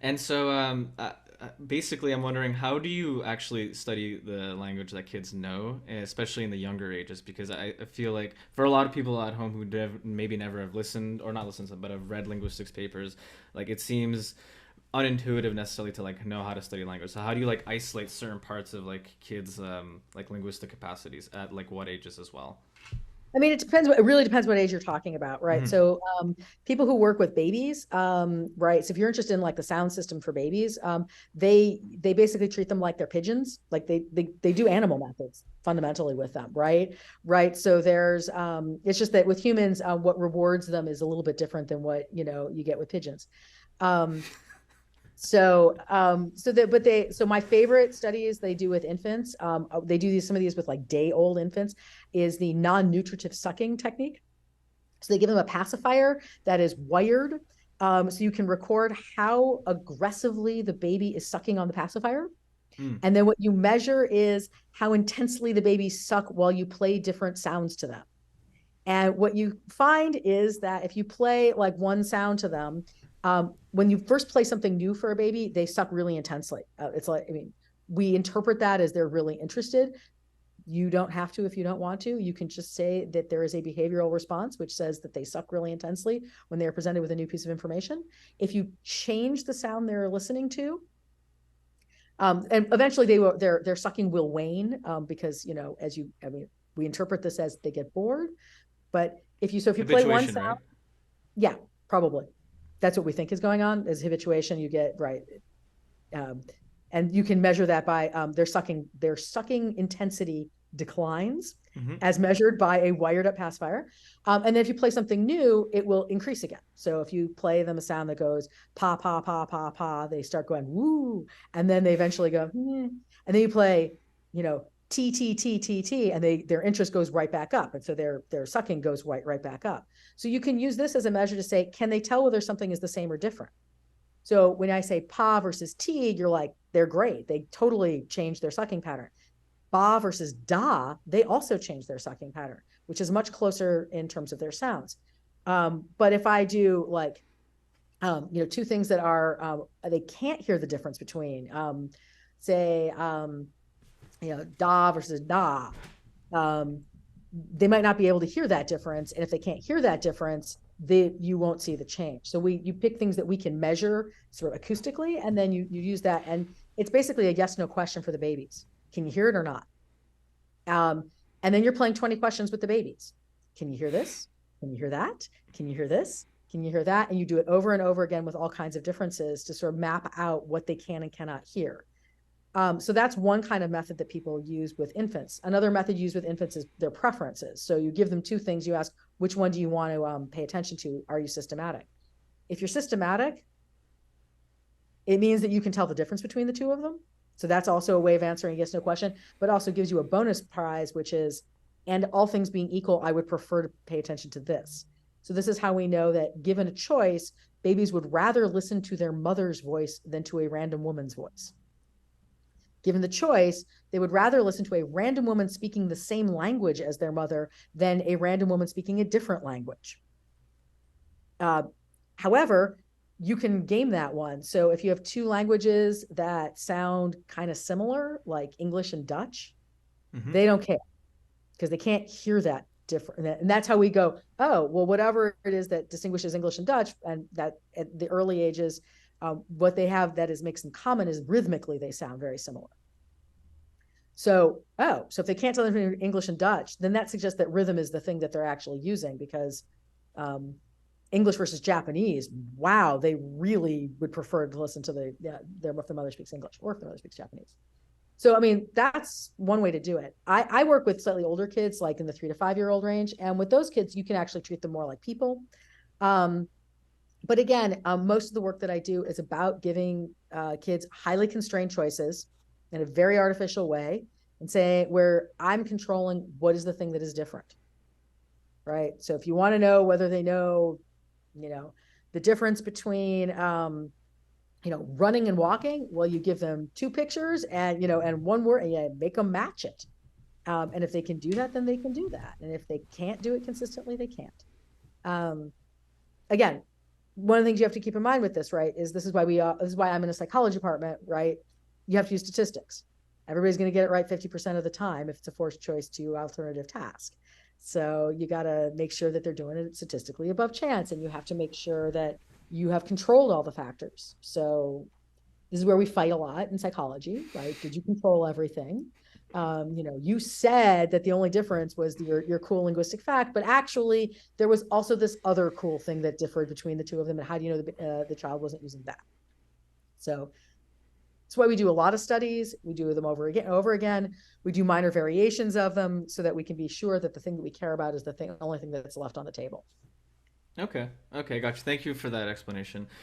And so, basically, I'm wondering, how do you actually study the language that kids know, especially in the younger ages? Because I feel like for a lot of people at home who maybe never have listened, or not listened, but have read linguistics papers, like it seems unintuitive necessarily to like know how to study language. So how do you like isolate certain parts of like kids like linguistic capacities at like what ages as well? I mean, it really depends what age you're talking about, right? Hmm. So, people who work with babies, right? So if you're interested in like the sound system for babies, they basically treat them like they're pigeons. Like they do animal methods fundamentally with them, right? Right. So it's just that with humans, what rewards them is a little bit different than what, you get with pigeons. Um, so my favorite studies they do with infants, they do some of these with like day old infants, is the non-nutritive sucking technique. So they give them a pacifier that is wired, so you can record how aggressively the baby is sucking on the pacifier. Mm. And then what you measure is how intensely the babies suck while you play different sounds to them. And what you find is that if you play like one sound to them, when you first play something new for a baby, they suck really intensely. It's like, I mean, we interpret that as they're really interested. You don't have to if you don't want to. You can just say that there is a behavioral response which says that they suck really intensely when they are presented with a new piece of information. If you change the sound they're listening to, and eventually their sucking will wane, because I mean, we interpret this as they get bored. But if you play one Habituation, sound, right? yeah, probably that's what we think is going on is habituation. You get right, um, and you can measure that by their sucking intensity declines Hmm. as measured by a wired up pacifier. And then if you play something new, it will increase again. So if you play them a sound that goes pa pa pa pa pa, they start going woo, and then they eventually go, and then you play, t t t t t, and their interest goes right back up, and so their sucking goes right back up. So you can use this as a measure to say, can they tell whether something is the same or different? So when I say pa versus t, you're like, they're great. They totally change their sucking pattern. Ba versus da, they also change their sucking pattern, which is much closer in terms of their sounds. But if I do like, two things that are, they can't hear the difference between, say, da versus da, um, they might not be able to hear that difference. And if they can't hear that difference, you won't see the change. So you pick things that we can measure sort of acoustically, and then you use that. And it's basically a yes, no question for the babies. Can you hear it or not? And then you're playing 20 questions with the babies. Can you hear this? Can you hear that? Can you hear this? Can you hear that? And you do it over and over again with all kinds of differences to sort of map out what they can and cannot hear. So that's one kind of method that people use with infants. Another method used with infants is their preferences. So you give them two things. You ask, which one do you want to pay attention to? Are you systematic? If you're systematic, it means that you can tell the difference between the two of them. So that's also a way of answering a yes, no question, but also gives you a bonus prize, which is, and all things being equal, I would prefer to pay attention to this. So this is how we know that given a choice, babies would rather listen to their mother's voice than to a random woman's voice. Given the choice, they would rather listen to a random woman speaking the same language as their mother than a random woman speaking a different language. Uh, However, you can game that one. So if you have two languages that sound kind of similar, like English and Dutch, Hmm. they don't care because they can't hear that different. And that's how we go, oh, well, whatever it is that distinguishes English and Dutch, and that at the early ages, what they have that is makes them common is rhythmically they sound very similar. So if they can't tell between English and Dutch, then that suggests that rhythm is the thing that they're actually using because um, English versus Japanese, wow, they really would prefer to listen to if their mother speaks English or if their mother speaks Japanese. So, I mean, that's one way to do it. I work with slightly older kids, like in the 3 to 5 year old range. And with those kids, you can actually treat them more like people. Um, but again, most of the work that I do is about giving kids highly constrained choices in a very artificial way and say where I'm controlling what is the thing that is different, right? So if you want to know whether they know, you know, the difference between, running and walking, well, you give them two pictures and one word, and you make them match it. And if they can do that, then they can do that. And if they can't do it consistently, they can't. Um, Again, one of the things you have to keep in mind with this, right, is this is why I'm in a psychology department, right? You have to use statistics. Everybody's going to get it right 50% of the time if it's a forced choice to alternative task. So you got to make sure that they're doing it statistically above chance, and you have to make sure that you have controlled all the factors. So this is where we fight a lot in psychology, right? Did you control everything? You said that the only difference was your cool linguistic fact, but actually there was also this other cool thing that differed between the two of them. And how do you know the child wasn't using that? So that's why we do a lot of studies. We do them over again. We do minor variations of them so that we can be sure that the thing that we care about is the only thing that's left on the table. Okay. Okay, gotcha. Thank you for that explanation.